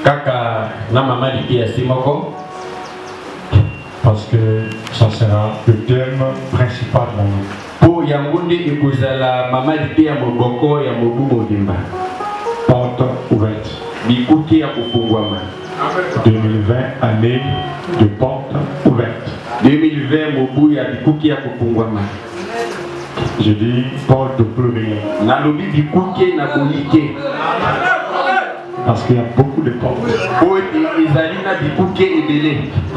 Kaka na maman lipi asimoko. Parce que ça sera le thème principal de mon Pour yangunde ikozala maman lipi ya moboko ya mobu mobimba. porte ouverte. Bikuki ya kufungwama. 2020, année de porte ouverte. 2020 mobu ya bikuki ya kufungwama. Je dis porte de plomberie. Nalobi bikuki na bolike. Parce qu'il y a beaucoup de portes.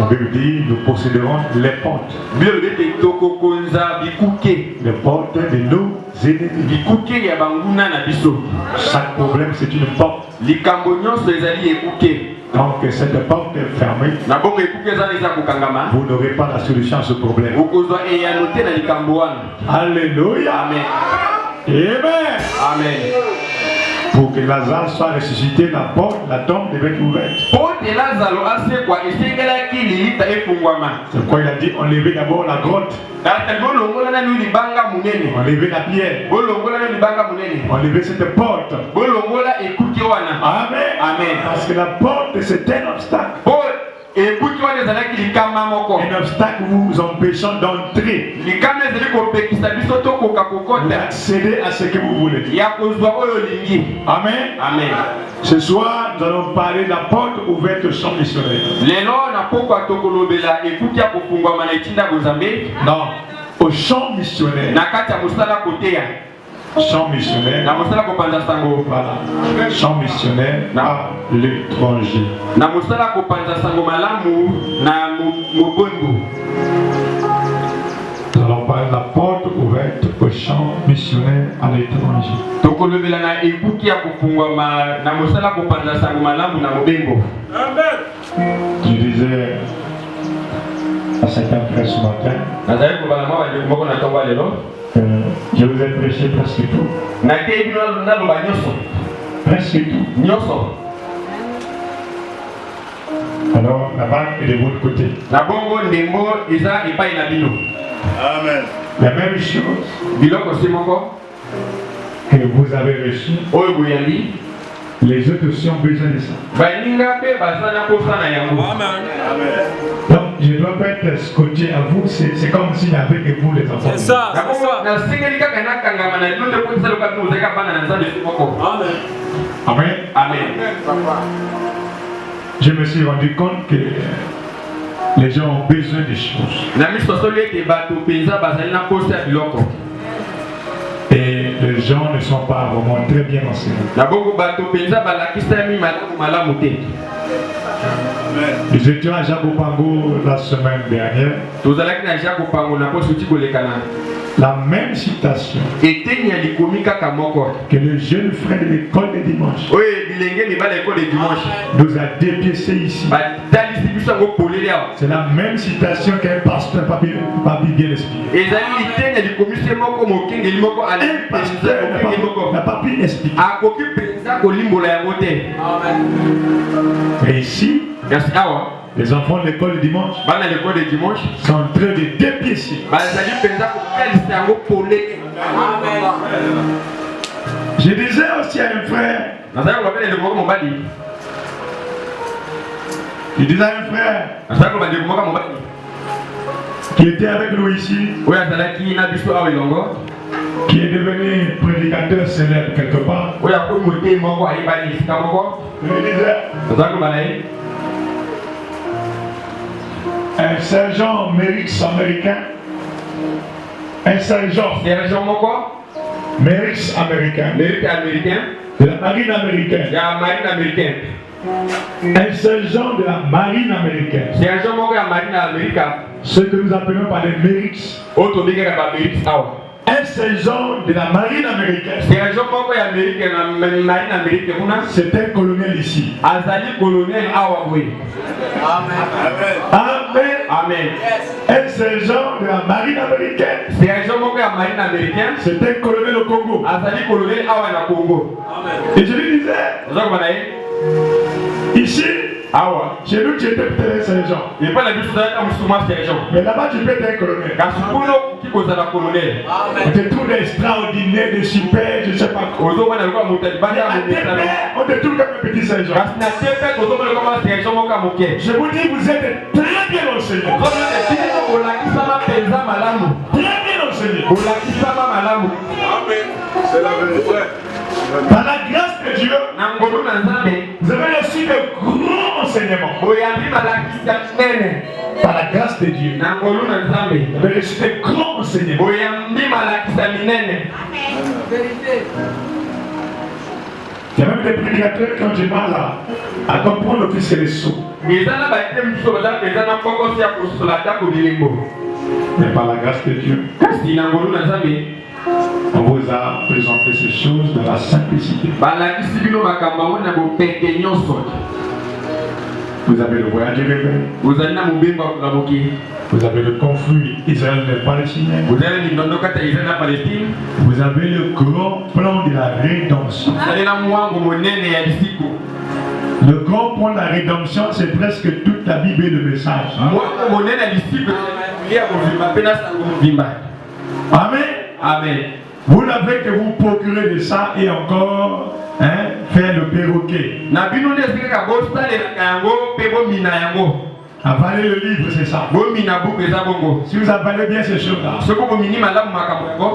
On veut dire nous posséderons les portes. Les portes de nos ennemis. Chaque problème c'est une porte. Donc cette porte est fermée. Vous n'aurez pas la solution à ce problème. Alléluia. Amen. Amen. Amen. Pour que Lazare soit ressuscité, la porte, la tombe devait être ouverte. C'est pourquoi il a dit enlevez d'abord la grotte. Enlevez la pierre. Enlevez cette porte. Amen. Amen. Parce que la porte c'est un obstacle. Un obstacle vous empêchant d'entrer. D'accéder à ce que vous voulez. Amen. Amen. Ce soir, nous allons parler de la porte ouverte au champ missionnaire. Non, au champ missionnaire. Champ missionnaire. Voilà. Champ missionnaire à l'étranger. Nous allons parler de la porte ouverte au champ missionnaire à l'étranger. Je disais à certains frères ce matin, je vous ai prêché presque tout. Presque tout. Alors la banque est de votre côté. Amen. La même chose que vous avez reçu, les autres aussi ont besoin de ça. Amen. Donc je ne dois pas être scotché à vous, c'est comme s'il n'y avait que vous les enfants. C'est ça. Amen. Amen. Je me suis rendu compte que les gens ont besoin des choses. Et les gens ne sont pas vraiment très bien enseignés. Nous étions à Jabopango la semaine dernière. La même citation que le jeune frère de l'école de dimanche nous a dépiécé ici. C'est la même citation qu'un pasteur pas bien expliqué. Un pasteur n'a pas pu expliquer. Et ici, les enfants de l'école de dimanche sont en train de dépiécer. Je disais aussi à un frère, qui était avec nous ici, qui est devenu prédicateur célèbre quelque part. Je disais, un sergent Mérix américain, un sergent Mérix américain, de la marine américaine, un sergent de la marine américaine, ce que nous appelons par les Mérix, un sergent de la marine américaine, c'est un colonel ici. Amen. Amen. Un sergent de la marine américaine, c'est un colonel au Congo. Et je lui disais, ici, Awa. Chez nous, tu étais peut-être un sergent. Et pas la vie de un sergent. Mais là-bas, tu peux être un colonel. Qui cause la colonel. On te trouve extraordinaire, de super, je ne sais pas quoi. On te trouve comme un petit sergent. Je vous dis, vous êtes très bien enseigné. Très bien enseigné. Amen. C'est la vérité. Par la grâce de Dieu, vous avez reçu de grands enseignements. Par la grâce de Dieu, vous avez reçu de grands enseignements. Il y a même des prédicateurs qui ont du mal à comprendre le fils et les sceaux. Mais par la grâce de Dieu, on vous a présenté ces choses dans la simplicité. Vous avez le voyage du réveil. Vous avez le conflit Israël-Palestinien. Vous avez le grand plan de la rédemption. Le grand plan de la rédemption, c'est presque toute la Bible et le message. Amen. Amen. Vous n'avez que vous procurer de ça et encore faire le perroquet. Avaler le livre, c'est ça. Si vous avalez bien ces choses-là,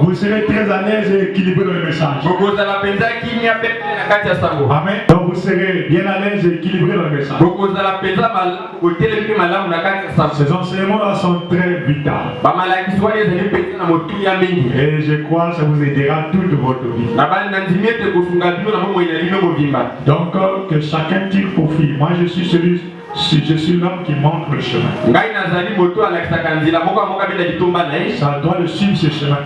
vous serez très à l'aise et équilibré dans le message. Amen. Donc vous serez bien à l'aise et équilibré dans le message. Ces enseignements-là sont très vitaux. Et je crois que ça vous aidera toute votre vie. Donc que chacun tire profit. Moi je suis l'homme qui montre le chemin. Ça doit le suivre ce chemin.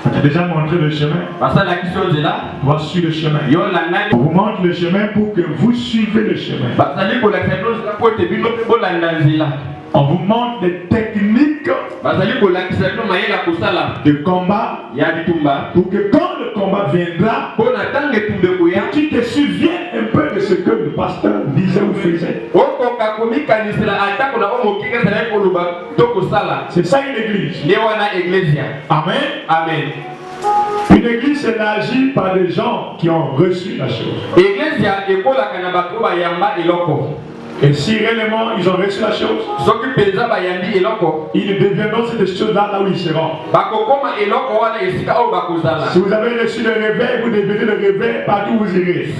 On t'a déjà montré le chemin. Doit suivre le chemin. On vous montre le chemin pour que vous suivez le chemin. On vous montre des techniques de combat pour que quand le combat viendra, tu te souviennes un peu de ce que le pasteur disait ou faisait. C'est ça une église. Amen. Amen. Une église élargie par des gens qui ont reçu la chose. Et si réellement ils ont reçu la chose, ils deviendront cette chose-là là où ils seront. Si vous avez reçu le réveil, vous devenez le réveil partout où vous irez.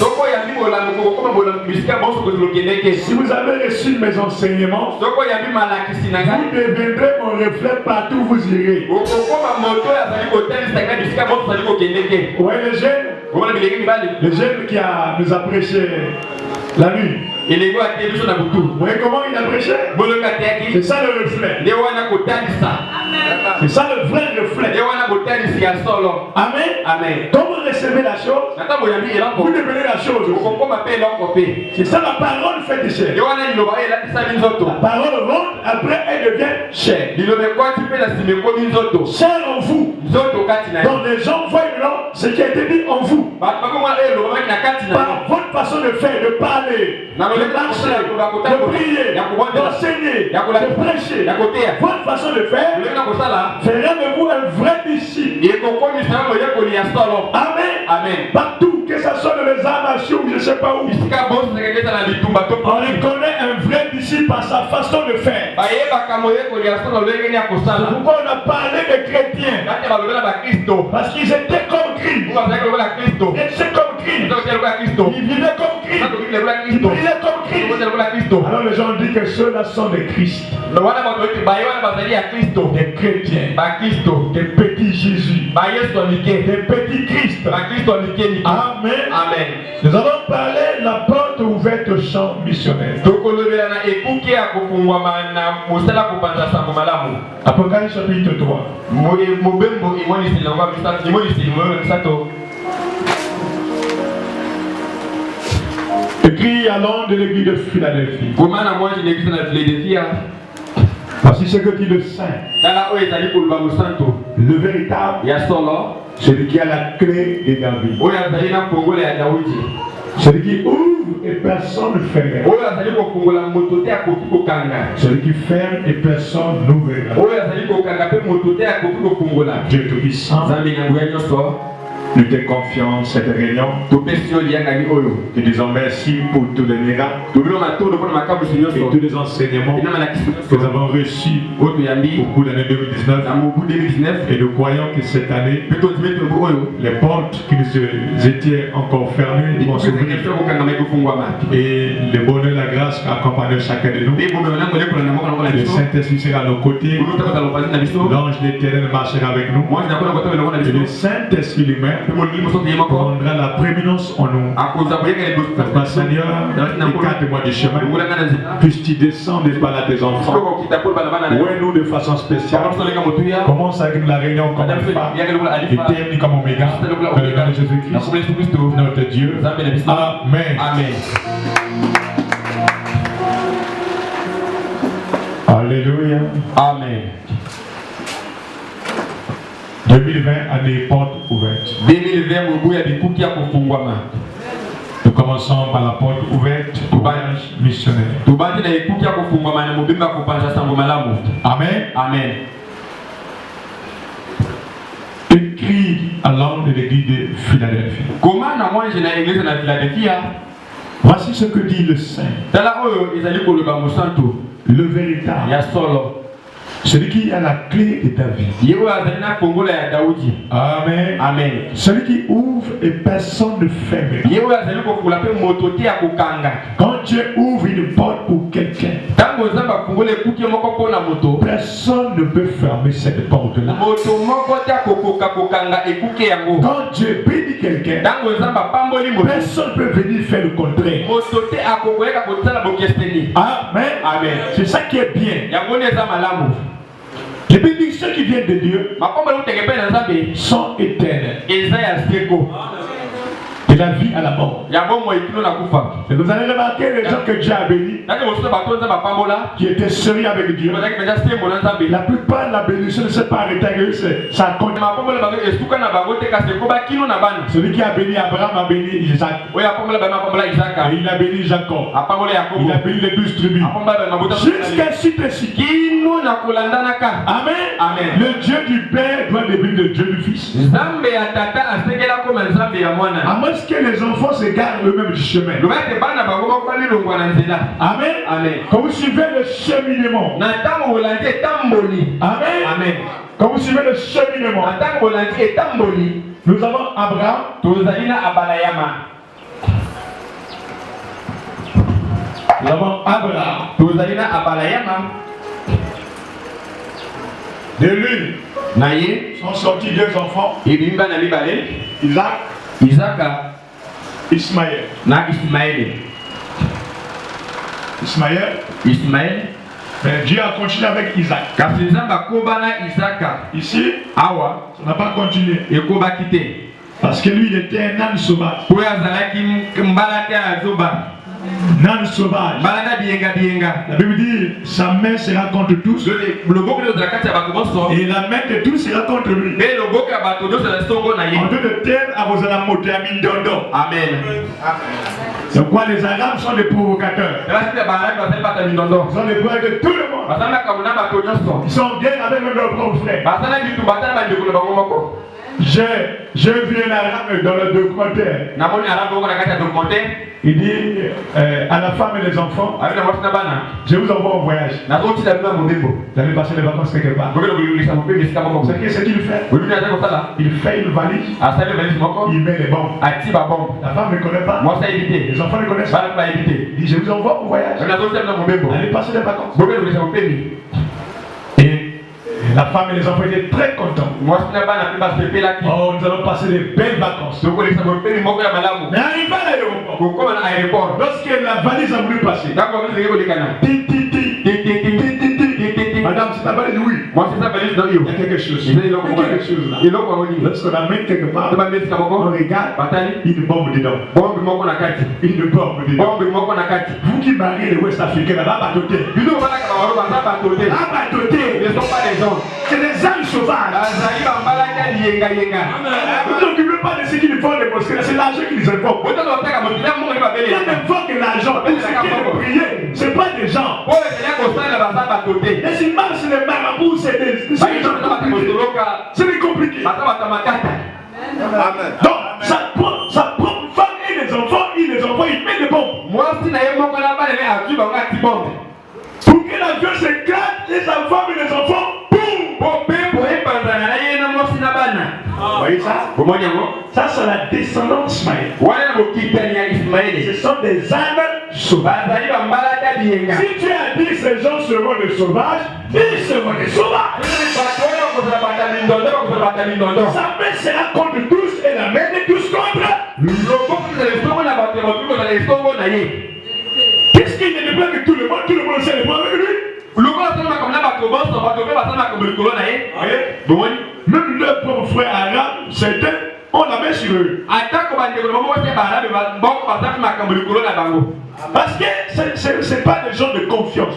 Si vous avez reçu mes enseignements, vous deviendrez mon reflet partout où vous irez. Ouais, le jeune qui nous a prêché la nuit. Vous voyez comment il a prêché? C'est ça le reflet. C'est ça le vrai reflet. Amen. Amen. Quand vous recevez la chose, vous devenez la chose. C'est ça la parole fait de chair. La parole rentre, après elle devient chair. Chair en vous. Donc les gens voient ce qui a été dit en vous. Par votre façon de faire, de parler, de marcher, de prier, d'enseigner, de prêcher, votre façon de faire fera de vous un vrai disciple. Amen. Amen. Partout, que ce soit dans les arts martiaux ou je ne sais pas où, on reconnaît un vrai disciple par sa façon de faire. Pourquoi on a parlé des chrétiens? Parce qu'ils étaient comme Christ. Ils étaient comme Christ. Ils vivaient comme Christ. Ils priaient comme Christ. Alors les gens disent que ceux-là sont des Christ. Des chrétiens. Des petits Jésus. Des petits Christ. Amen. Amen. Nous allons parler de la porte ouverte au champ missionnaire. Apocalypse chapitre 3. Écrit à l'homme de l'église de Philadelphie. Voici ce que dit le Saint. Le véritable, celui qui a la clé de David. Celui qui ouvre et personne ne ferme. Celui qui ferme et personne n'ouvrira. Dieu Tout-Puissant, nous te confions cette réunion. Te disons merci pour tous les miracles et tous les enseignements que nous avons reçus au cours de l'année 2019. Et nous croyons que cette année, les portes qui nous étaient encore fermées vont s'ouvrir. Et le bonheur et la grâce accompagnent chacun de nous. Le Saint-Esprit sera à nos côtés. L'ange d'Éternel marchera avec nous. Et le Saint-Esprit lui-même prendra la prééminence en nous. Papa Seigneur, écarte-moi du chemin. Puisses-tu descendre par là tes enfants. Ouais-nous de façon spéciale. Commence avec la réunion comme alpha et termine comme oméga. Dans le nom de Jésus-Christ, notre Dieu. Amen. Amen. Alléluia. Amen. 2020 a des portes ouvertes. 2020, Nous commençons par la porte ouverte au voyage missionnaire. Amen. Amen. Écrit à l'homme de l'église de Philadelphie. Voici ce que dit le Saint. Le véritable. Celui qui a la clé de David. Amen. Amen. Celui qui ouvre et personne ne ferme. Quand Dieu ouvre une porte pour quelqu'un, personne ne peut fermer cette porte-là. Quand Dieu bénit quelqu'un, personne ne peut venir faire le contraire. Amen. Amen. C'est ça qui est bien. Les bénédictions qui viennent de Dieu sont éternelles. De la vie à la mort. Et vous allez remarquer les gens que Dieu a bénis, qui étaient sérieux avec Dieu. La plupart de la bénédiction ne s'est pas arrêtée avec eux, ça compte. Celui qui a béni Abraham a béni Isaac. Et il a béni Jacob. Il a béni les 12 tribus. Jusqu'à suite. Amen. Amen. Le Dieu du Père doit devenir le Dieu du Fils. À moins que les enfants se gardent eux-mêmes du chemin. Amen. Amen. Quand vous suivez le cheminement. Amen. Amen. Quand vous suivez le cheminement. Nous avons Abraham. Nous avons Abraham. De lui sont sortis deux enfants. Isaac. Ismaël. Mais Dieu a continué avec Isaac. Ici, ça n'a pas continué. Parce que lui, il était un âne sauvage. Nan sauvage. La Bible dit sa main sera contre tous. Et la main de tous sera contre lui. En deux de terre, à vos alamotes, à Mindondo. Amen. Donc quoi, les Arabes sont des provocateurs. Ils sont des provocateurs de tout le monde. Ils sont en guerre avec leurs propres frères. J'ai vu un arabe dans le documentaire. Il dit à la femme et les enfants, je vous envoie en voyage. Vous allez passer les vacances quelque part. C'est ce qu'il fait. Il fait une valise. Il met les bombes. La femme ne connaît pas. Les enfants ne connaissent pas. Il dit je vous envoie en voyage. Allez passer les vacances. La femme et les enfants étaient très contents. Oh, nous allons passer des belles vacances. Mais arrivé à l'aéroport, lorsque la valise a voulu passer, madame, c'est ta valise, oui. Moi, c'est ta valise, non, il y a quelque chose. Il y a quelque chose là. Lorsqu'on l'amène quelque part, on regarde, une bombe dedans. Une bombe dedans. Vous qui mariez les Ouest Africains, là, batoté. Là, batoté. C'est des âmes sauvages. Ne vous occupez pas de ce qu'ils font des mosquées, c'est l'argent qu'ils invoquent. Ils invoquent l'argent, tout ce qui est prier, ce n'est pas des gens. Les imams, c'est les marabouts, c'est des gens compliqués. C'est des compliqués. Donc, sa propre femme et les enfants, il met des bombes. Pour que l'avion s'éclate, les enfants et les enfants, boum! Vous voyez ça? Ça, c'est la descendance d'Ismaël. Ce sont des âmes sauvages. Si tu as dit ces gens seront des sauvages, ils seront des sauvages. Sa main sera contre tous et la main de tous contre. Qu'est-ce qu'il ne veut que tout le monde sait le point avec lui? Même leurs propres frères arabes, certains ont la main sur eux. Parce que ce n'est pas des gens de confiance.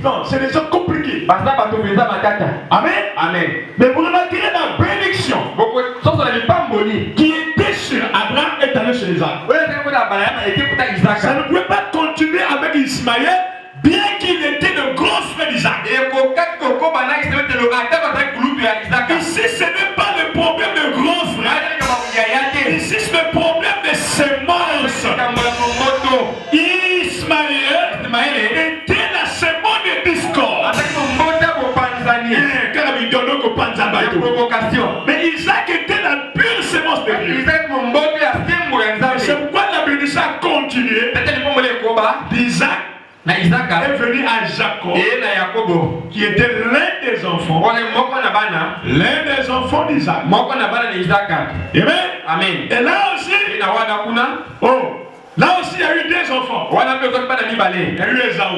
Non, c'est des gens compliqués. Amen. Amen. Mais vous remarquerez la bénédiction qui était sur Abraham est allée sur Isaac. Ça ne pouvait pas continuer avec Ismaël, bien qu'il était le grand frère d'Isaac. Ici, ce n'est pas le problème de grand frère. Ici, c'est le problème de sémence. Ismaël était la sémence de discorde. Mais Isaac était la pure sémence de Dieu. C'est pourquoi la bénédiction a continué d'Isaac. Est venu à Jacob, qui était l'un des enfants. L'un des enfants d'Isaac. Amen. Et là aussi, là aussi, il y a eu des enfants. Il y a eu Esaü.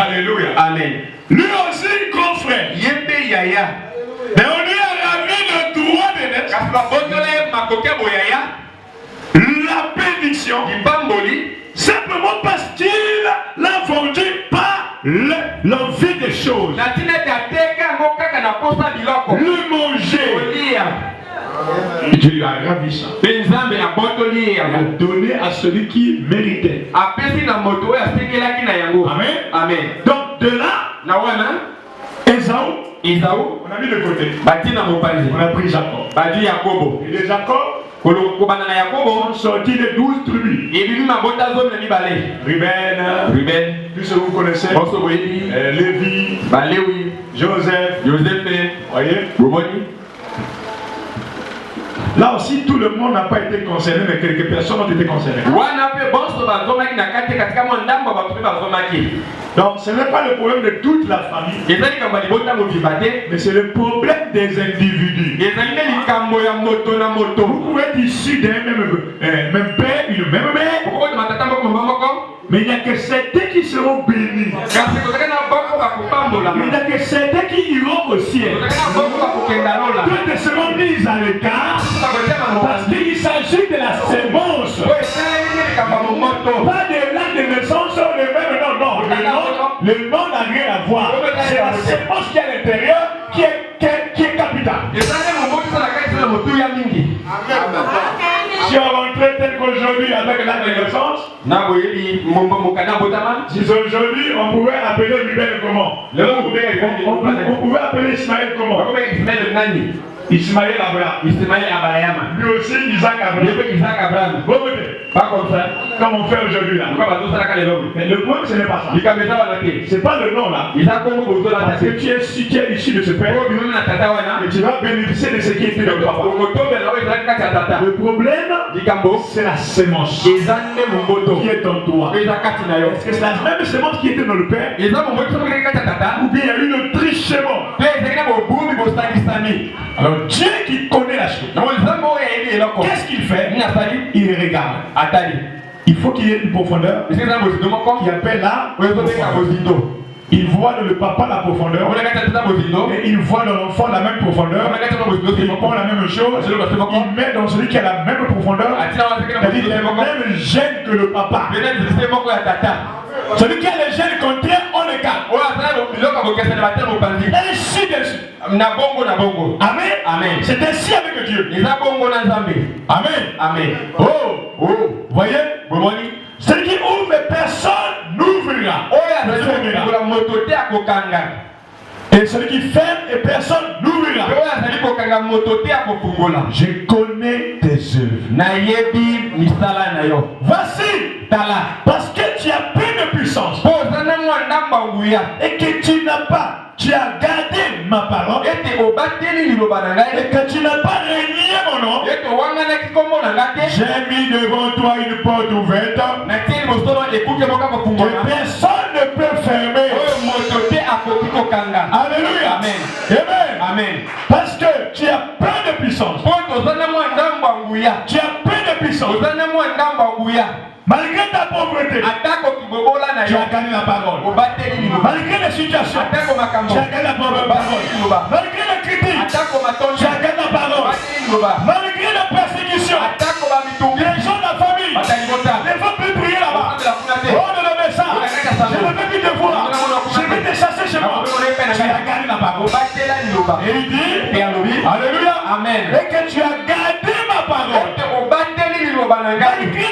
Alléluia. Amen. Lui aussi, grand frère. Mais on lui a ravi le droit de naître. La bénédiction. Simplement parce qu'il l'a vendu par l'envie des choses. Le manger. Dieu lui a ravi ça. Il a donné à celui qui méritait. Amen. Amen. Donc de là, Esaü, on a mis de côté. On a pris Jacob. Et de Jacob, sont sortis les 12 tribus. Ruben, tout ce que vous connaissez, Lévi, Joseph, voyez. Là aussi, tout le monde n'a pas été concerné, mais quelques personnes ont été concernées. Donc, ce n'est pas le problème de toute la famille, mais c'est le problème des individus. Vous pouvez être issu d'un même père, une même mère, mais il n'y a que certains qui seront bénis. Il n'y a que certains qui iront au ciel. D'autres seront mis à l'écart parce qu'il s'agit de la sémence. Pas de l'âge de naissance, le même nom. Non, le nom n'a rien à voir. C'est la sémence qui est à l'intérieur qui est capitale. Si on rentrait tel qu'aujourd'hui avec l'âge de naissance, si aujourd'hui on pouvait appeler Ruben comment? On pouvait appeler Ismaël comment? Ismaël Abraham. Lui aussi Isaac Abraham. Pas comme ça. Comme on fait aujourd'hui là. Mais le point ce n'est pas ça. C'est pas le nom là. Parce que tu es issu de ce père. Et tu vas bénéficier de ce qui était de papa. Le problème, c'est la sémence qui est en toi. Est-ce que c'est la même sémence qui était dans le père? Ou bien il y a eu le trichement? Alors Dieu qui connaît la chose, qu'est-ce qu'il fait? Il regarde. Il faut qu'il y ait une profondeur qui appelle la profondeur. Il voit dans le papa la profondeur et il voit dans l'enfant la même profondeur. Il prend la même chose, il met dans celui qui a la même profondeur, c'est-à-dire les mêmes gènes que le papa. Celui qui a les gènes contraires, on les garde. Ainsi de suite. Amen. Amen. C'est ainsi avec Dieu. Amen. Amen. Oh. Voyez? C'est qui ouvre, mais personne n'ouvrira. Et celui qui ferme et personne n'ouvrira. Je connais tes œuvres. Voici. Parce que tu as peu de puissance. Et que tu n'as pas. Tu as gardé ma parole. Et que tu n'as pas renié mon nom. J'ai mis devant toi une porte ouverte. Que personne ne peut fermer. Alléluia. Amen. Amen. Parce que tu as plein de puissance. Tu as plein de puissance. Malgré ta pauvreté, tu as gagné la parole. Malgré les situations, tu as gagné la parole. Malgré les critiques, tu as gagné la parole. Malgré la persécution, les gens de la famille ne vont plus prier là-bas. Oh, de le message, je ne veux plus te voir. Je vais te chasser chez moi. Tu as gagné la parole. Et il dit, Alléluia, Amen. Et que tu as gardé ma parole. Malgré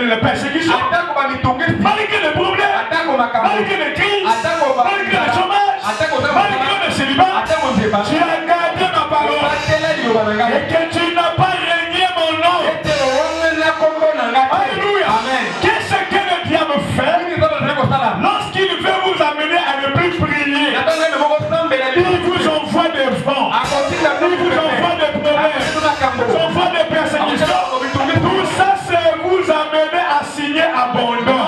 la persécution, malgré les problèmes, malgré les crises, malgré le chômage, malgré le célibat, tu as gardé ma parole. Et que tu n'as pas régné mon nom. Alléluia. Qu'est-ce que le diable fait lorsqu'il veut vous amener à ne plus prier? Il vous envoie des vents, il vous envoie des problèmes, il vous envoie des persécutions. Tout ça, c'est vous amener à signer abondant.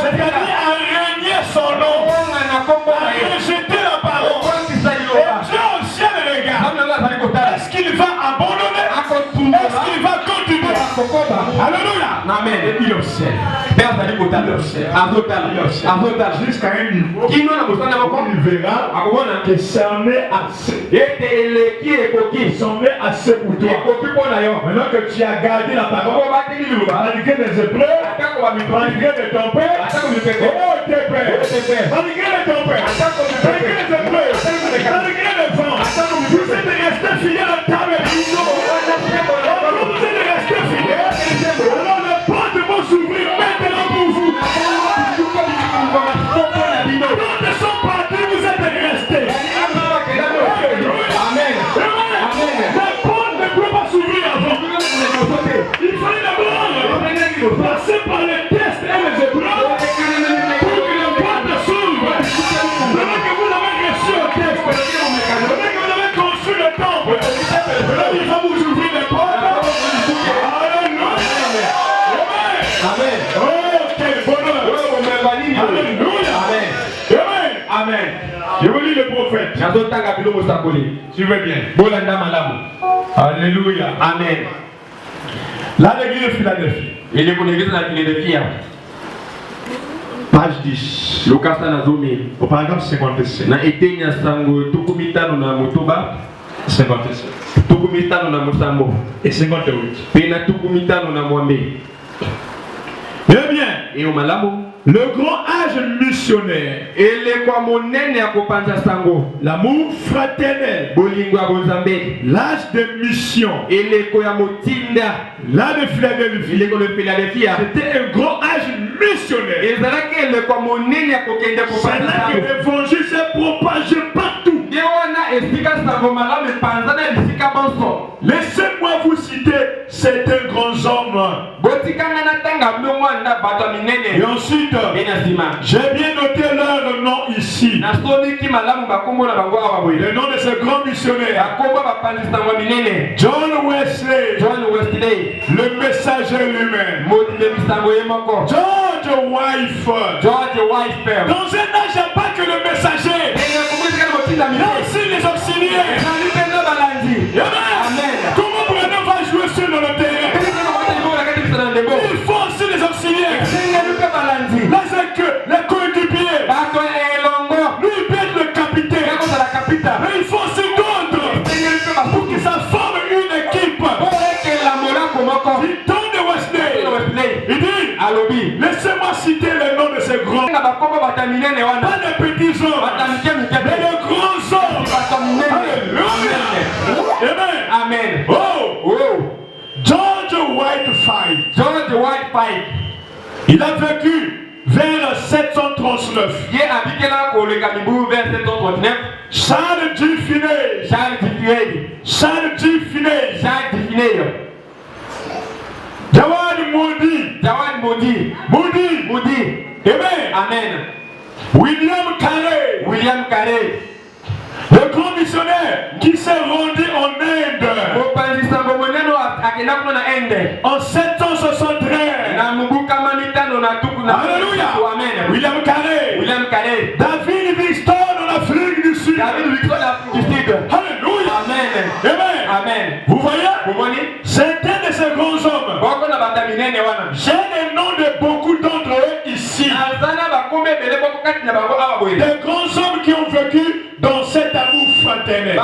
C'est-à-dire à régner son nom, à rejeter la parole. Et Dieu au ciel regarde. Est-ce qu'il va abandonner? Est-ce qu'il va continuer? Alléluia. Amen. Et puis au ciel. Jusqu'à un niveau, il verra que c'en est assez. C'en est assez pour toi. Maintenant que tu as gardé la parole, malgré les épreuves, malgré les tempêtes, oh tes pères, malgré les tempêtes, malgré les épreuves, malgré les vents, vous êtes restés fidèles à ta maison. Vous êtes restés fidèles. Alors les portes vont s'ouvrir maintenant pour vous. D'autres sont partis, vous êtes restés. Amen. Les portes ne peuvent pas s'ouvrir avant. Il fallait d'abord passer par les tests et les épreuves pour que les portes s'ouvrent. Maintenant que vous avez reçu le test, maintenant que vous avez construit le temple, maintenant il va vous ouvrir les portes. Alléluia. Amen. Oh, quel bonheur. Alléluia. Amen. Je vous lis le prophète. Tu veux bien. Alléluia. Amen. Là, l'église de Philadelphie. Il est pour l'église de la Philadelphie. Page 10. Au paragraphe 57. Na etenya sango tukumitano na mutuba 57. tukumitano na musambo Et 58. pena tukumitano na mwambe. Eh bien, Et au malamu le grand âge missionnaire, ele kwa monene ya kopanza sango l'amour fraternel, bolingo ya bonzambe l'âge de mission, ele ko ya motinda l'âge de Philadelphie, ele ko le Philadelphia c'était un grand âge missionnaire. ezalaki ele kwa monene ya kokende C'est kopanza là que sango l'évangile s'est propagé partout. ye wana esika sango malamu epanza na bisika bonso. Laissez-moi vous citer certains grands hommes. botikanga na tanga mlongwanda bato minene. Et ensuite, j'ai bien noté leur nom ici. na soniki malamu bakombo na bango awa boye. Le nom de ce grand missionnaire. bakombo bapanzi sango minene. John Wesley, John Wesley, le messager lui-même. modile misango ye moko. George Wycliffe. George Wycliffe. Dans un âge, il n'y a pas que le messager. Il y a aussi les auxiliaires. Amen. Comment Bruno va jouer sur le terrain? Il faut aussi les auxiliaires. Là, c'est que les coéquipiers. Lui, il peut être le capitaine. Mais il faut aussi d'autres pour que ça forme une équipe. Il tourne de Wesley. Il dit, laissez-moi citer le nom de ces grands grands. Pas de petits hommes. Mais de grands hommes. Alléluia. Amen. Oh. George Whitefield. Il a vécu vers 739. Charles G. Finney. Jawad Moody. Amen. William Carey. Le grand missionnaire qui s'est rendu en Inde en 773. Alléluia. William Carey. David Livingstone en Afrique du Sud. Alléluia. Amen. Vous voyez? Certains de ces grands hommes. J'ai les noms de beaucoup d'entre eux ici. Des grands hommes qui ont vécu dans cet amour fraternel.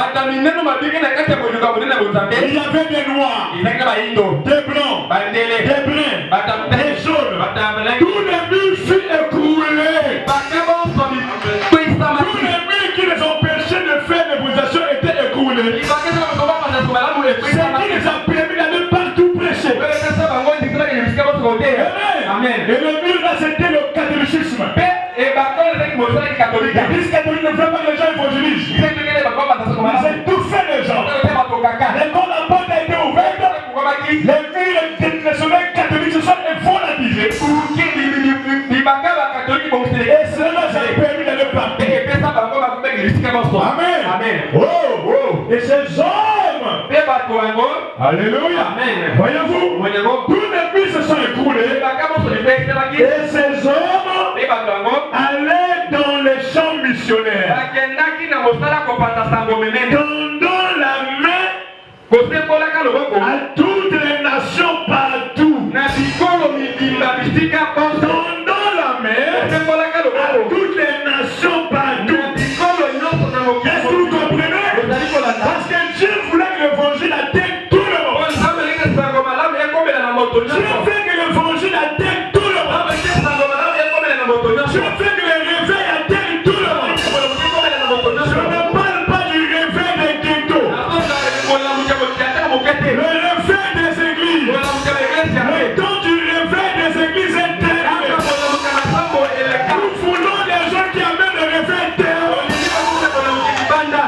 Il y avait des noirs, des blancs, des bruns, des jaunes. Tous les murs furent écroulés. Tous les murs qui les empêchaient de faire l'évangelisation étaient écroulés. Ce qui les a permis d'aller partout prêcher. Amen. Et le mur là, c'était le catholicisme. L'Église catholique ne veut pas que les gens évangélisent. Ils ont tout fait les gens. Et quand la porte a été ouverte, les murs nationaux catholiques se sont volatilisés. Et cela a permis d'aller partout. Amen. Oh. Et ces hommes, alléluia. Voyez-vous, tous les murs se sont écroulés. Et ces hommes allaient dans les champs missionnaires. Tendant la main à toutes les nations partout. Tendant la main à toutes les nations partout. Est-ce que vous comprenez? Parce que Dieu voulait que l'évangile atteigne tout le monde. Dieu fait que l'évangile atteigne tout le monde. Dieu fait que les réveils atteignent tout le monde. Je ne parle pas du réveil des ghettos. Le réveil des églises. Le temps du réveil des églises est terminé. Nous voulons des gens qui amènent le réveil terminé.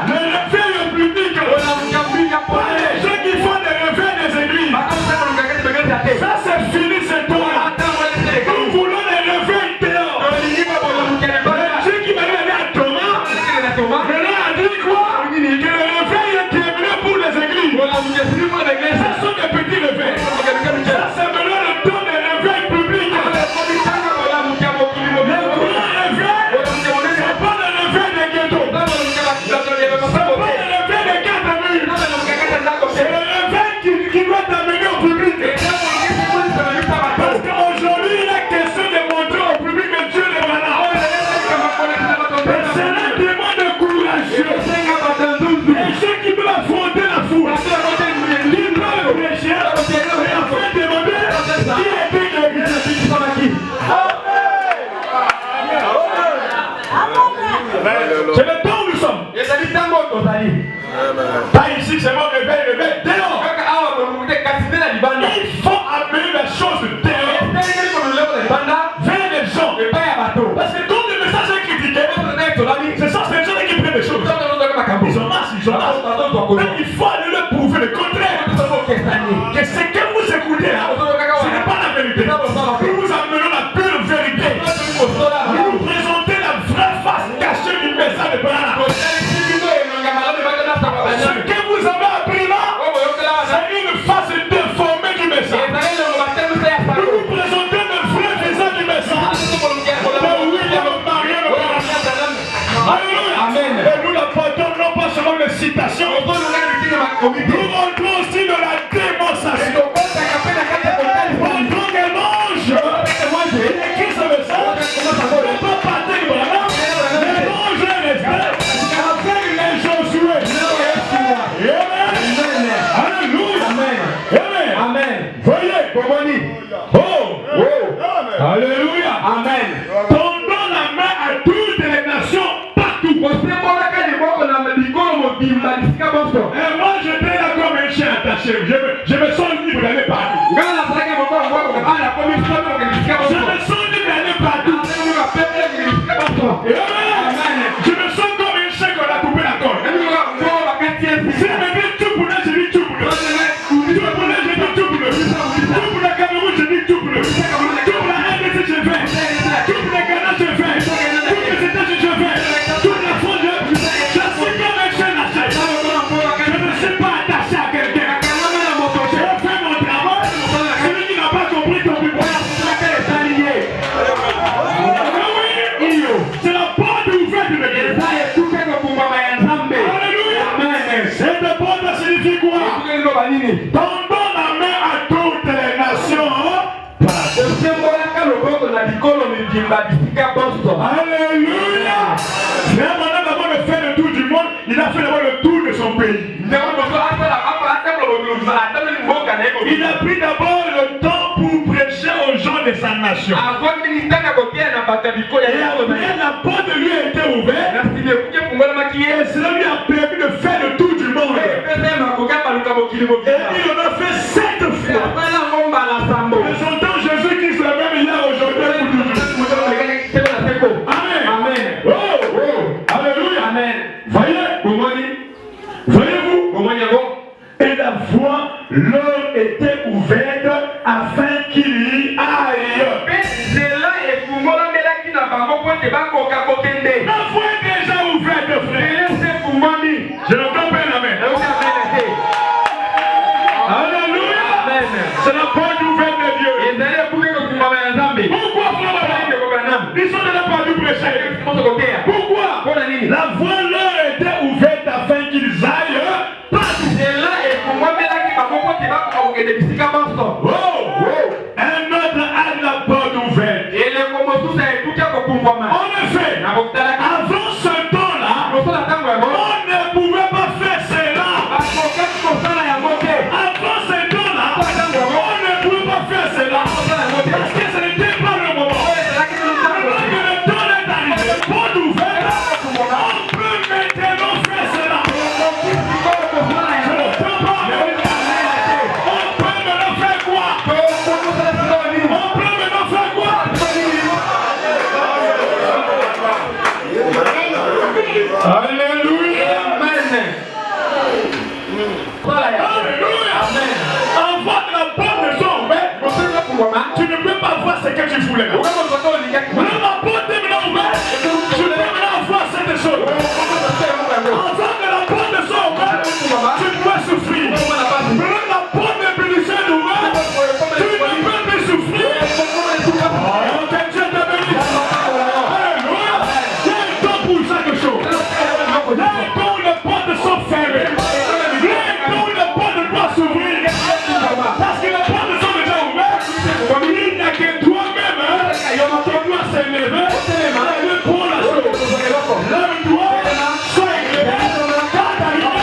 Le réveil public. Pas les gens qui font le réveil des églises. Ça c'est fini, c'est toi. Nous voulons les réveils terminé. Le Dieu qui m'a donné à Thomas, maintenant a dit quoi? Que le réveil est terminé pour les églises. Ça sont des petits réveils. Ça c'est maintenant le temps des réveils publics. Les grands réveils, c'est pas le réveil des ghettos. C'est pas le réveil des quatre murs. C'est le réveil qui doit t'amener au public. Parce qu'aujourd'hui il est question de montrer au public que Dieu est malade. Et cela demande courageux. Et ceux qui peuvent affronter la foule, qui peuvent prêcher Je me sens libre d'aller partout. Je me sens libre d'aller partout. Je me sens comme un chèque qu'on a coupé la corde. Si je me dis tout pour là, je dis tout pour là. Tout pour là, je dis tout pour là. Tout pour la Cameroun, je dis tout pour là. Tout pour la RDC, je fais. Tout pour le Ghana, je fais. Tout pour les États-Unis, je fais. Tout la France, je fais. Je suis comme un chien à chèque. Je ne suis pas attaché à quelqu'un. Je fais mon travail. Celui qui n'a pas compris ton but. C'est la porte ouverte de l'église. Alléluia. Cette porte signifie quoi? Tendons la main à toutes les nations. Alléluia. Mais madame, avant de faire le tour du monde, il a fait d'abord le tour de son pays. Il a pris d'abord le temps pour prêcher aux gens de sa nation. Et après, la porte de lui a été ouverte. Et cela lui a permis de faire le tour du monde. Et il en a fait 7 fois. Présentant Jésus-Christ le même hier, aujourd'hui, pour toujours. Amen. Amen. Oh. Alléluia. Amen. Voyez-vous? Et la voie leur était ouverte afin qu'il y aille. La voie est déjà ouverte, frère. Je ne comprends pas la main. Alléluia. C'est la porte ouverte de Dieu. Pourquoi, frère? Ils sont déjà partis prêcher. Pourquoi? La voie leur était ouverte afin qu'ils aillent partout. Un autre a la porte ouverte. En effet, avant ce temps-là, on ne pouvait pas faire cela. Avant ce temps-là, on ne pouvait pas faire cela. Parce que ce n'était pas le moment. Alors que le temps est arrivé, porte ouverte, on peut maintenant faire cela. Je ne peux pas. On peut maintenant faire quoi? Alléluia. Alléluia. Avant que la porte ne soit ouverte, tu ne peux pas voir ce que tu voulais. Maintenant la porte est maintenant ouverte, tu peux maintenant voir cette chose. Avant que la porte ne soit ouverte, tu peux souffrir. Maintenant la porte de bénédiction est ouverte, tu ne peux plus souffrir. Oh, que Dieu te bénisse. Alléluia. Il y a un temps pour chaque chose. Il y a un temps où les portes sont fermées. Il y a un temps où les portes doivent s'ouvrir. Parce que les portes sont déjà ouvertes. Il n'y a que toi-même qui dois s'élever et pour la chose. Lève-toi, sois élevé, car t'arrives.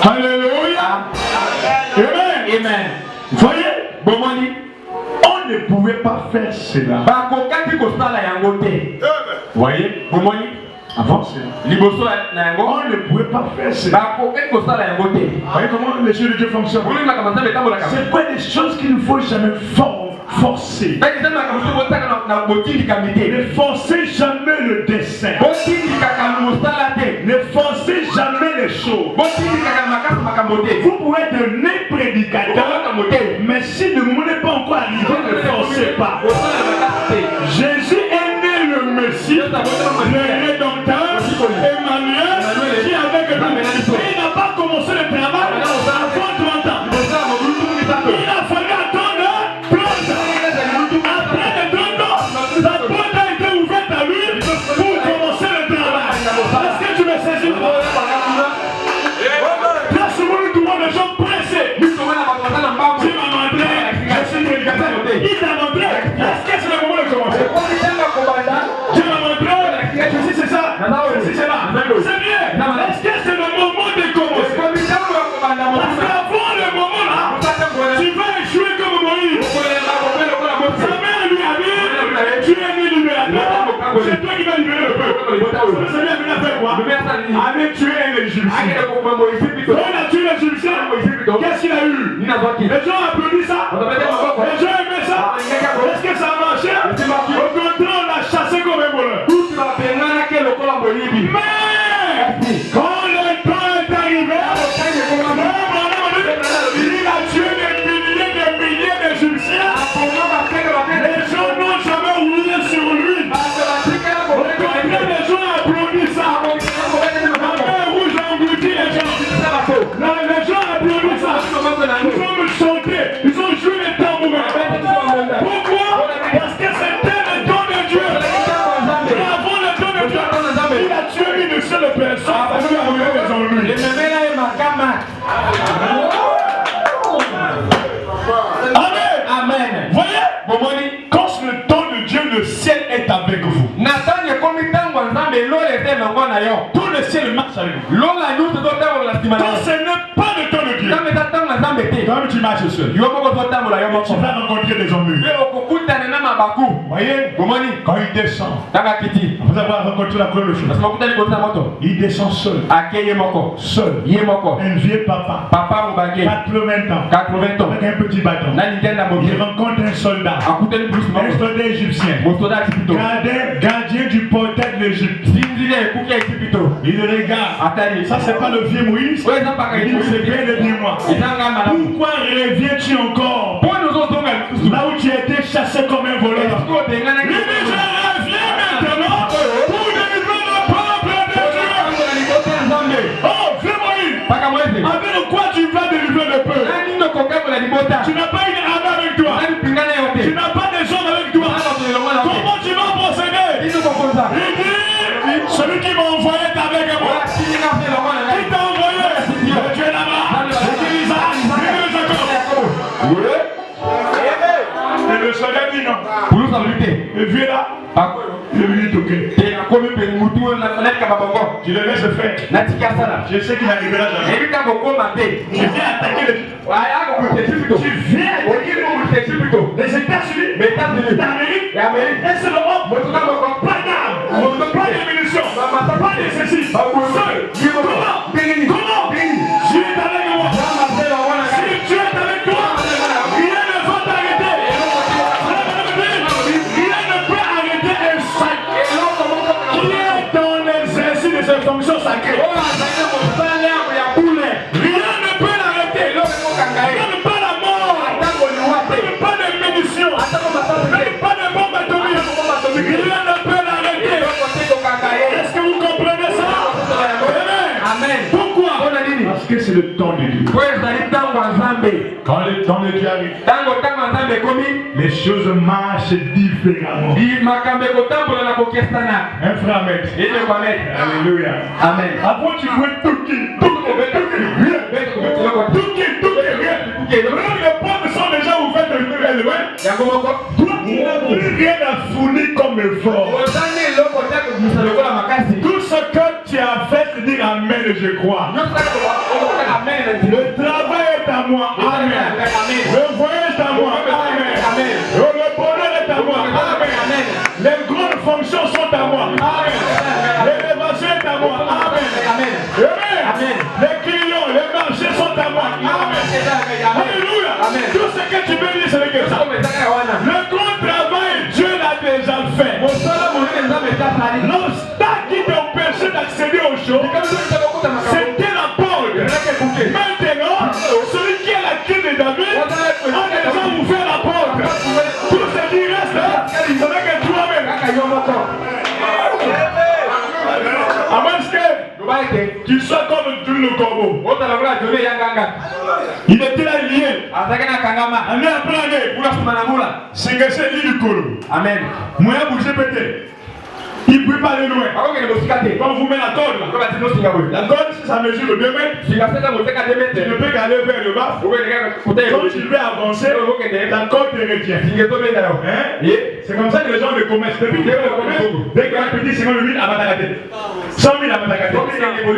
Alléluia. Amen. Voyez, on ne pouvait pas faire cela. Voyez, avant cela, on ne pouvait pas faire cela. Voyez comment les choses de Dieu fonctionnent. C'est pas des choses qu'il ne faut jamais forcer. Ne forcez jamais le dessein. Ne forcez jamais les choses. Vous pouvez être né prédicateur, mais si le moment n'est pas encore arrivé, ne forcez pas. Jésus est né le Messie, le Rédempteur, Emmanuel, qui avec lui, il n'a pas commencé le travail avant 30 ans. Il a fallu attendre 30 ans. Après les 30 ans, la porte a été ouverte à lui pour commencer le travail. Est-ce que tu me saisis? Là, souvent, nous trouvons des gens pressés. Tu m'as montré, je suis prédicateur. Il t'a montré. Est-ce que avait tué un Égyptien. Quand il a tué l'Égyptien, qu'est-ce qu'il a eu? Les gens applaudissent ça. Les gens aimaient ça. Est-ce que ça a marché? Au contraire, on l'a chassé comme un voleur. Mais quand le temps est arrivé, il a tué des milliers d'Égyptiens. Les gens n'ont jamais roulé sur lui. Au contraire, les gens applaudissent ça. La mer rouge a englouti les gens. Les gens applaudissent ça. Ils ont chanté, ils ont joué les tambourins. Pourquoi? Parce que c'était le don de Dieu. Et avant le don de Dieu, il a tué une seule personne. Parce qu'il a enlevé les ennuis. Amen. Amen. Voyez, quand le don de Dieu, le ciel est avec vous. Tout le ciel marche avec vous. Quand ce n'est pas le don de Dieu, toi tu marches seul. Tu vas rencontrer des ennuis. Voyez, quand il descend, vous avez rencontré la première chose. Il descend seul. Seul. Un vieux papa. 80 ans. Avec un petit bâton. Il rencontre un soldat. Un soldat égyptien. Gardien du portail de l'Égypte. Il le regarde. Ça, c'est pas le vieux Moïse. Il dit, c'est bien le vieux moi. Pourquoi reviens-tu encore là où tu as été chassé comme un voleur? Il dit, je reviens maintenant pour délivrer le peuple de Dieu. Oh, vieux Moïse, avec quoi tu vas délivrer le peuple? Tu n'as pas une armée avec toi. Tu n'as pas des hommes avec toi. Comment tu vas procéder? Il dit, celui qui m'a envoyé est avec moi. Qui t'a envoyé? Tu es là-bas. Et le soldat dit non. Le vieux là, le vieux toqué. Tu le laisses faire. Je sais qu'il n'arrivera jamais. Tu viens attaquer l'Égypte. Tu viens attaquer les États-Unis, l'Amérique, et c'est l'Europe. Pas d'armes, pas de munitions, pas de ceci. Seul. Comment? Tu es avec moi. Si tu es avec toi, rien ne va t'arrêter. Rien ne peut arrêter un sac qui est dans l'exercice de ses fonctions sacrées. Rien ne peut l'arrêter. Même pas la mort. Même pas de munitions. Même pas de bombes atomiques. Rien ne peut l'arrêter. Est-ce que vous comprenez ça? Amen. Pourquoi? Parce que c'est le temps de Dieu. Quand le temps de Dieu arrive, les choses marchent différemment. Un frère maître. Alléluia. Amen. Avant tu pouvais tout rien. Les portes sont déjà ouvertes de loin. Plus rien à fournir comme effort. Tout ce que tu as fait, c'est dire Amen, je crois. Le travail est à moi. Amen. Le voyage est à moi. Amen. Le bonheur est à moi. Amen. Les grandes fonctions sont à moi. Amen. L'élévation est à moi. Amen. Amen. Les clients, les marchés sont à moi. Amen. Alléluia. Tout ce que tu veux dire, c'est le ça. Le grand travail, Dieu l'a déjà fait. L'obstacle qui t'empêchait d'accéder aux choses, c'était la porte. Maintenant, celui qui a la clé de David a déjà ouvert la porte. Tout ce qui reste là, ce n'est que toi-même. À moins que tu sois comme le corbeau. Il était là lié. Année après année. C'est que c'est l'île du colo. Amen. Moi, j'ai bougé peut-être. Il ne peut pas aller loin. Quand vous mettez la corde, la corde, si ça mesure de 2 mètres, tu ne peux qu'aller vers le bas. Quand tu veux avancer, la corde te retient. C'est comme ça que les gens le commercent. Depuis dès qu'un petit 50 000 à battre la tête. 100 000 à battre la tête.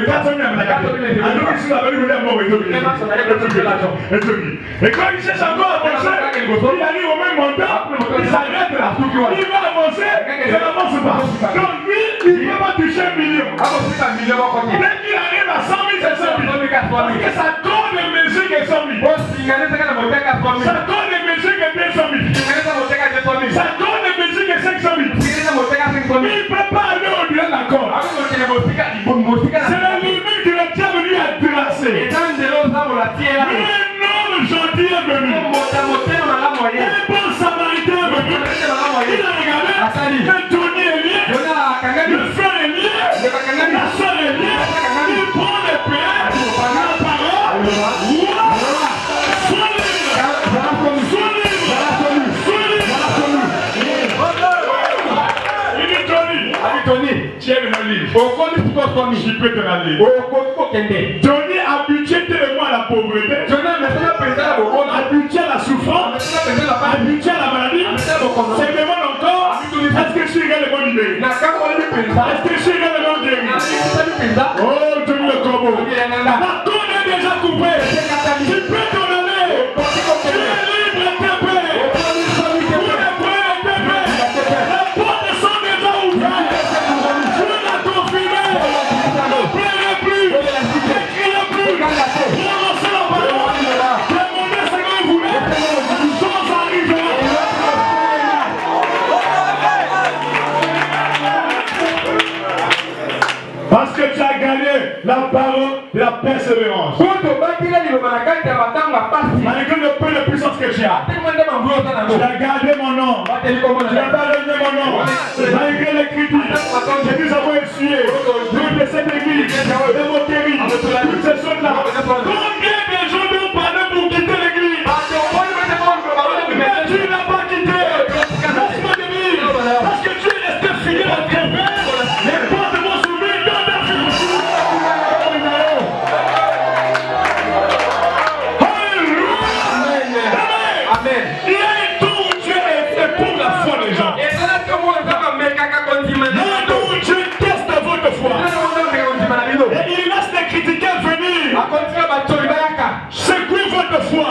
400 000 à battre la tête. Alors ici, on va venir mort. Et quand il cherche encore à avancer, il arrive au même montant, il s'arrête là. Il va avancer, il n'avance pas. Donc lui, Il ne peut pas toucher 1 million. Dès qu'il arrive à 100 000, c'est 100 000. Parce que ça donne les mesures que 100 000. Ça donne les mesures que 200 000. Ça donne les mesures que 500 000. Il ne peut pas aller au-delà de l'accord. C'est la limite que le diable lui a tracée. Un homme gentil est venu. Un bon samaritain est venu. Il a regardé. Le Tony est lié. Le frère est lié. La soeur est liée. Il prend les pierres. La parole. Sois libre. Sois libre. Il dit Tony. Tu es le livre. Je peux te la lire. Tony habitué tellement à la pauvreté. Habitué à la souffrance. Habitué à la maladie. C'est vraiment encore. Est-ce que je suis le bon idée? Est-ce que je suis le bon guéri? Oh, Tony le corbeau. La côte est déjà coupée. Tu peux t'en aller. Tu es libre et t'es prêt. Vous êtes prêts et t'es prêt. Les portes sont déjà ouvertes. Je l'ai confirmé. Ne pleurez plus. Ne criez plus. Prononcez la parole. Demandez ce que vous voulez. Sans arriver. Parce que tu as gagné la parole de la persévérance. Malgré le peu de puissance que tu as. Tu as gardé mon nom. Tu n'as pas donné mon nom. Malgré les critiques que nous avons essuyées, toutes de cette église, de moqueries, toutes ces choses-là. Combien de gens ont parlé pour quitter l'église? Mais tu n'as pas quitté. Laisse-moi te dire. Parce que tu es resté fidèle à tes pères. Les portes vont s'ouvrir dans ta vie. Amen. Il y a un temps où tu es pour la foi des gens. Il y a un temps où tu testes votre foi. Et il laisse les critiquer venir. Secouez votre foi.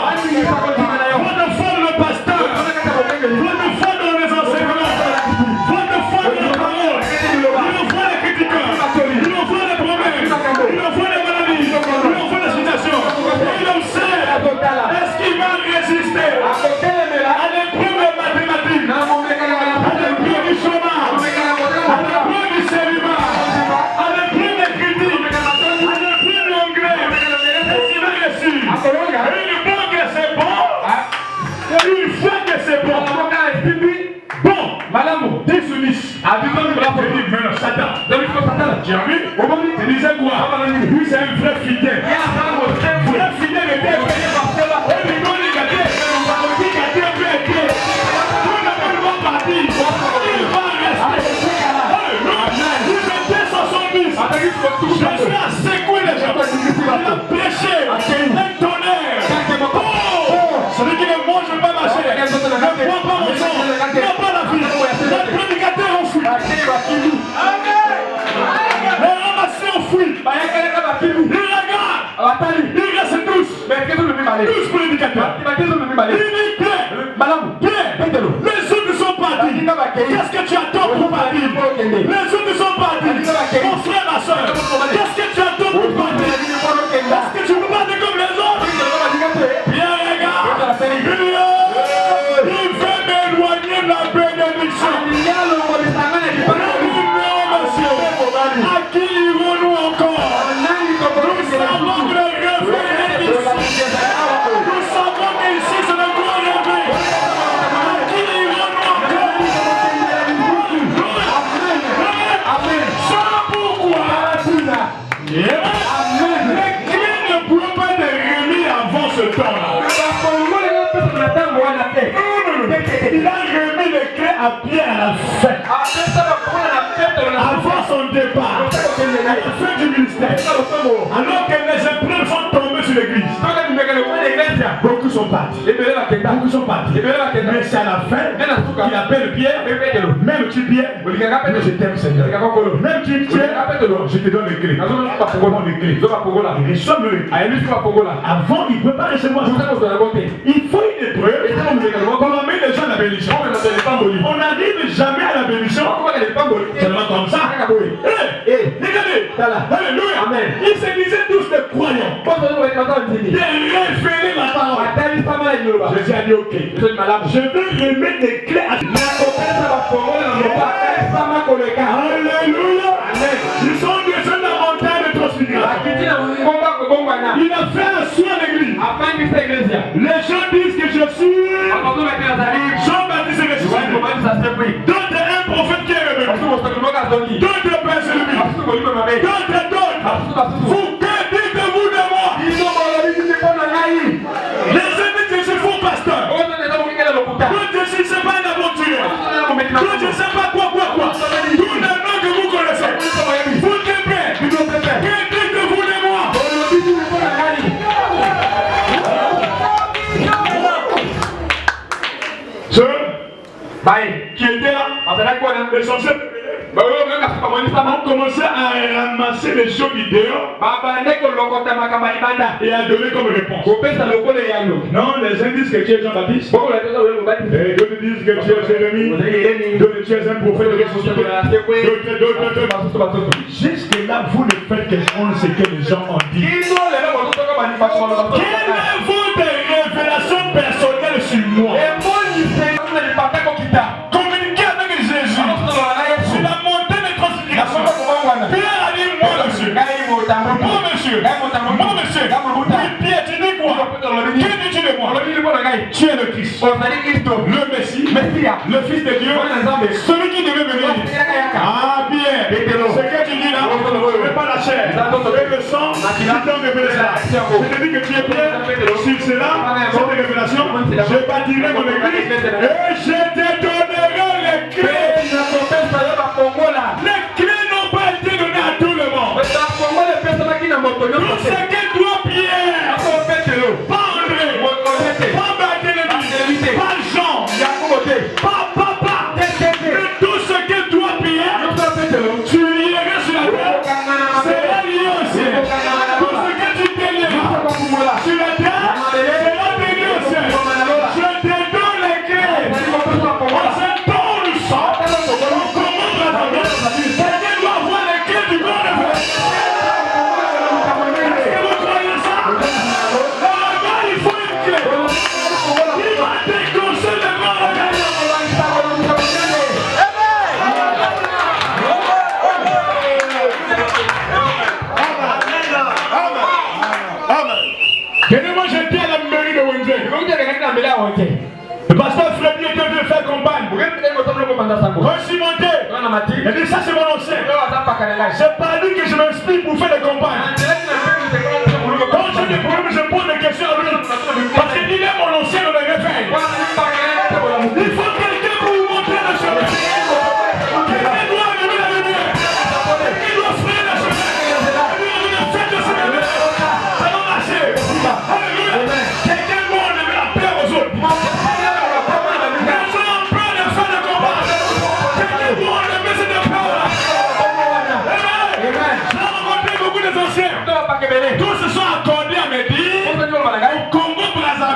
Votre foi dans le pasteur. Votre foi dans les enseignements. Votre foi dans la parole. Il envoie les critiqueurs. Il envoie les problèmes. Il envoie les maladies. Il envoie les situations. Et il observe. Est-ce qu'il va résister à l'épreuve mathématique, à l'épreuve du chômage, à l'épreuve du célibat, à l'épreuve des critiques, à l'épreuve du anglais? Est-ce qu'il va réussir? Une fois que c'est bon, une fois que c'est bon, bon, madame, 10 sur 10. À 10 ans, il dit, mais Satan. Tu as vu? Il disait quoi? Lui, c'est un vrai fidèle. Vrai fidèle était payé par cela. Et les gens négatifs, qui a été payé. Tout le monde va partir. Il va rester. Vous êtes 270. Je suis à secouer les gens. Il a prêché un tonnerre. Oh! Celui qui ne mange pas marcher. Ne boit pas mon sang. N'a pas la vie. Les prédicateurs ont fui. Les ramassés ont fui. Ils regardent. Ils restent tous. 12 prédicateurs. Il dit Pierre. Les autres sont partis. Qu'est-ce que tu attends pour partir? Les autres sont partis. Mon frère, ma soeur, qu'est-ce que tu attends pour partir? Est-ce que tu peux pas dire comme les autres? Pierre regarde. Il veut m'éloigner de la bénédiction. À qui irons-nous encore? Nous savons que le reflet est ici. Nous savons qu'ici c'est le grand reflet. À qui irons-nous encore? C'est pourquoi les clés ne pourront pas être remis avant ce temps-là. Il a remis les clés à Pierre à la fin. Avant son départ, à la fin du ministère, alors que les épreuves sont tombées sur l'église, beaucoup sont partis. Beaucoup sont partis. Mais c'est à la fin qu'il appelle Pierre. Même tu Pierre, je t'aime Seigneur. Même tu Pierre, je te donne les clés. Avant, il ne peut pas recevoir ça. Il faut une épreuve pour amener les gens à la bénédiction. On n'arrive jamais à la bénédiction seulement comme ça. Regardez, alléluia. Amen. Ils se disaient tous des croyants. Ils révélaient la parole. Jésus a dit ok. Je vais remettre les clés à alléluia. Ils sont descendus dans la montagne de transfiguration. Il a fait un soin à l'église. Les gens disent que je suis Jean-Baptiste et ressuscité. D'autres un prophète qui est révélé. D'autres personnes d'autres. Vous que dites-vous de moi? Les ennemis de Jésus font pasteur. D'autres je ne sais pas un aventurier. D'autres je ne sais pas quoi. Tous les noms que vous connaissez. Vous êtes prêts? Que dites-vous de moi? Ceux qui étaient là, les sorciers ont commencé à ramasser les choses du dehors et à donner comme réponse. Non, les uns disent que tu es Jean-Baptiste, d'autres disent que tu es Jérémie, d'autres que tu es un prophète de ressuscité, d'autres. Jusque-là, vous ne faites que ce que les gens ont dit. Quelle est votre révélation personnelle sur moi? Communiquez avec Jésus sur la montagne de transfiguration. Pierre a dit moi monsieur. Oui, Pierre, tu dis quoi? Que dis-tu de moi? Tu es le Christ, le Messie, le Fils de Dieu, celui qui devait venir. Ah Pierre, ce que tu dis là, ce n'est pas la chair et le sang qui t'ont révélé ça. Je te dis que tu es Pierre. Sur cela, cette révélation, je bâtirai mon église et je te donnerai les clés. Les clés n'ont pas été données à tout le monde. Tout ce que toi Pierre, pas André, pas Barthélemy, pas Jean, pas Papa, mais tout ce que toi Pierre, tu lieras sur la terre, c'est lié au ciel. Tout ce que tu délieras sur la terre, c'est lié au ciel. Je te donne les clés. On se donne le sang. On commande la famille. Quelqu'un doit avoir les clés du corps de Dieu. Est-ce que vous croyez ça? Là-bas, il faut une clé. Il va déclencher le corps de Dieu. Tenez-moi jeter à la mairie de Wenzel. Le pasteur Freddy était venu faire campagne. Quand je suis monté, il a dit ça c'est mon ancien. C'est pas lui que je m'inspire pour faire des campagnes. Quand j'ai des problèmes, je pose des questions à lui. Parce qu'il est mon ancien dans les réveils. Il faut quelqu'un pour vous montrer le chemin. Quelqu'un doit allumer la lumière. Il doit frayer le chemin. Il doit faire de ce bébé. Ça va marcher. Alléluia. Quelqu'un doit enlever la peur aux autres. Les gens ont peur de faire des combats. Quelqu'un doit enlever cette peur-là. Amen. J'ai rencontré beaucoup d'anciens. Tous se sont accordés à me dire au Congo Brazzaville.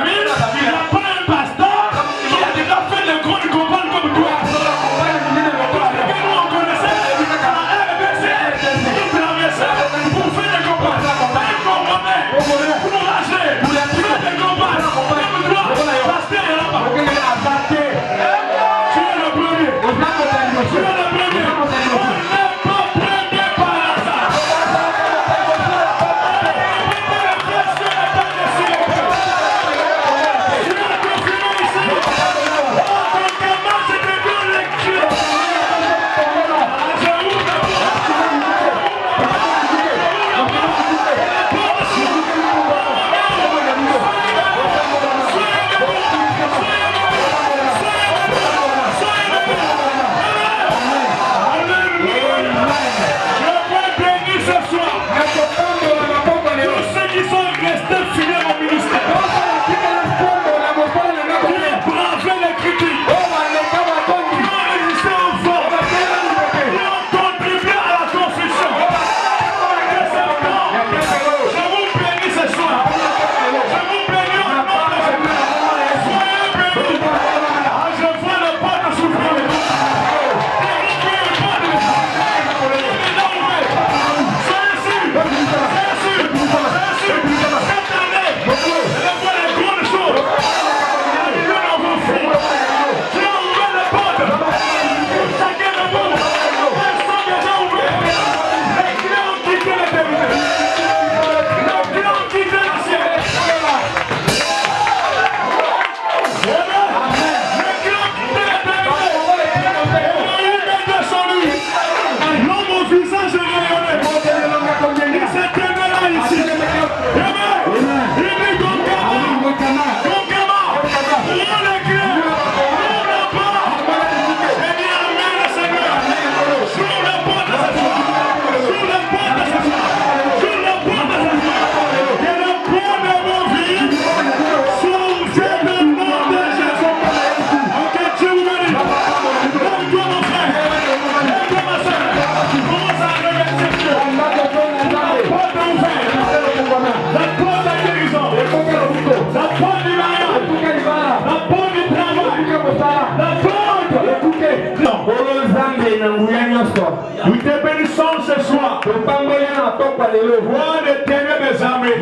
Roi d'éternel des armées.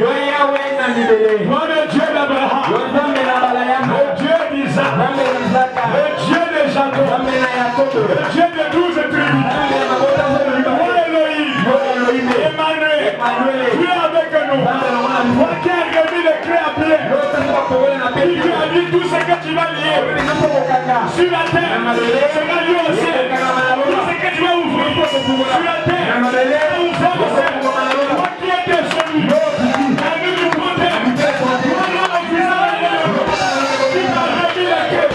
Roi de Dieu d'Abraham. Le Dieu d'Isaac. Le Dieu de Jacob. Le Dieu de 12 tribus. Roi Elohim. Emmanuel. Tu es avec nous. Toi qui as remis les clés à Pierre. Tu as dit tout ce que tu vas lier sur la terre sera lié au ciel. Tout ce que tu vas ouvrir sur la terre sera ouvert au ciel. Toi qui es descendu, la nuit du prophète, tu as remis les clés.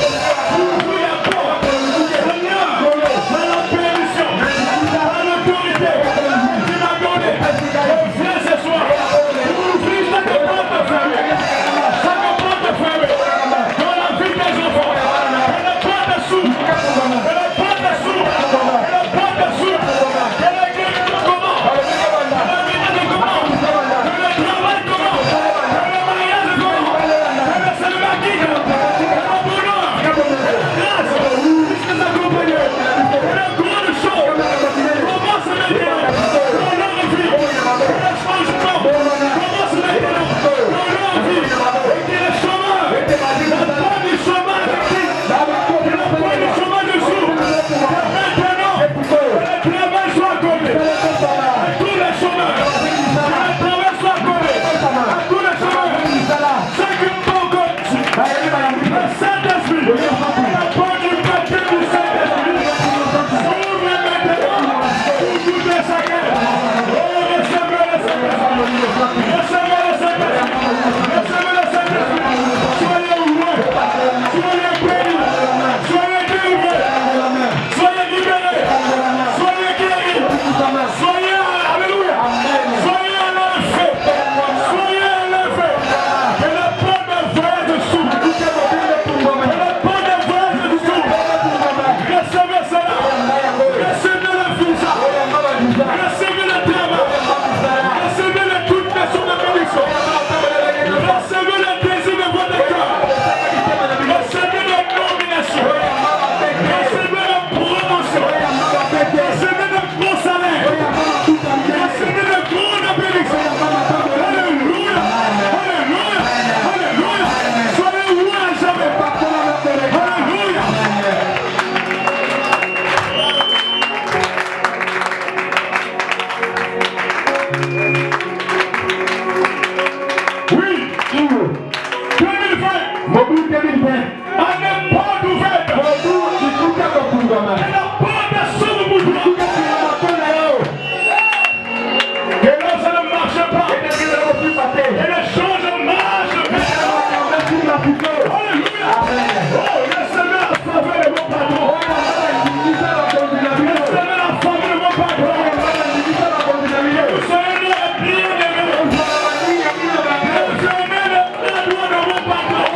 Ouvre la porte. Seigneur, dans la permission, dans l'autorité, tu m'as donné. Viens ce soir. Ouvre chaque porte fermée. Chaque porte fermée. Dans la vie des enfants. Que la porte s'ouvre. Que la porte s'ouvre. Que la porte s'ouvre. Que la guerre commence. Que la vie commence. Que le travail commence. Que le mariage commence. Que le célibat quitte. Que le bonheur. Que la grâce. Puisque ça accompagne. Que la grande chose commence maintenant. Dans leur vie. Que le changement commence maintenant. Dans leur vie. Et que le chemin. La fin du chemin de Christ. La fin du chemin de jour. Maintenant. Que le travail soit accordé. À tous les chemins. Que le travail soit accordé. À tous les chemins. Ceux qui n'ont pas encore le Saint-Esprit. La porte du baptême du Saint-Esprit. S'ouvre maintenant. Pour toutes les sacrés. Oh, recevez le Saint-Esprit. Recevez le Saint-Esprit. Recevez le Saint-Esprit. Soyez ouverts. Soyez bénis. Soyez délivrés. Soyez libérés. Soyez guéris. Soyez, alléluia. Soyez enlevés. Soyez enlevés. Que la porte de vraie s'ouvre. Que la porte de vraie s'ouvre. Recevez cela. Recevez la visa. Recevez le travail. Recevez toutes les sources de bénédiction. Recevez le désir de votre cœur. Recevez la nomination. Recevez la promotion. Recevez le gros salaire. Recevez le gros bénédiction. Alléluia. Alléluia. Alléluia. Soyez loués à jamais. Alléluia. Oui. 2020. À une porte ouverte. Et la porte s'ouvre pour toi. Que là, ça ne marche pas. Et les choses marchent. Alléluia. Oh, recevez la faveur de mon patron. Recevez la faveur de mon patron. Vous serez les bien-aimés. Recevez le droit de mon patron.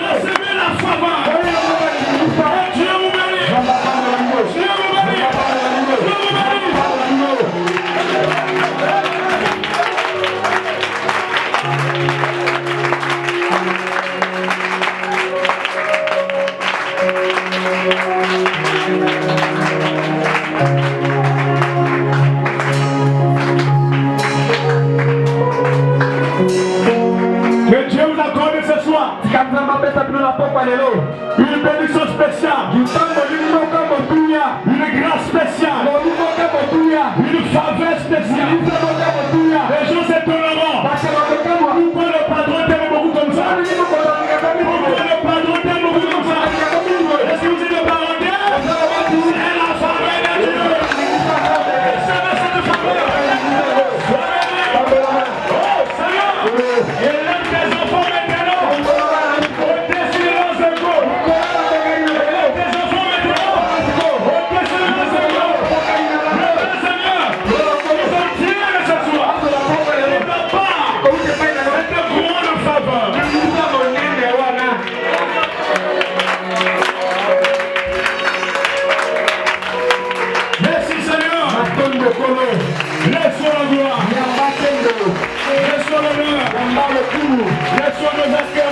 Recevez la faveur. Et Dieu vous bénit. Dieu vous bénit. Dieu vous bénit. Que Dieu vous accorde ce soir une bénédiction spéciale, une grâce spéciale, une faveur spéciale. Les gens s'étonneront. Pourquoi le patron t'aime beaucoup comme ça? Pourquoi le patron t'aime beaucoup comme ça? Est-ce que vous êtes de parenthèse? C'est la faveur de Dieu. Recevez cette faveur. Oh Seigneur, élève tes enfants maintenant. Au-dessus de leurs égaux. Élève tes enfants maintenant. Au-dessus de leurs égaux. Le Seigneur, ils ont tiré ce soir. Et ta part, cette grande faveur. Merci Seigneur. Laisse-moi la gloire. Laisse-moi l'honneur. Laisse-moi nos accueils.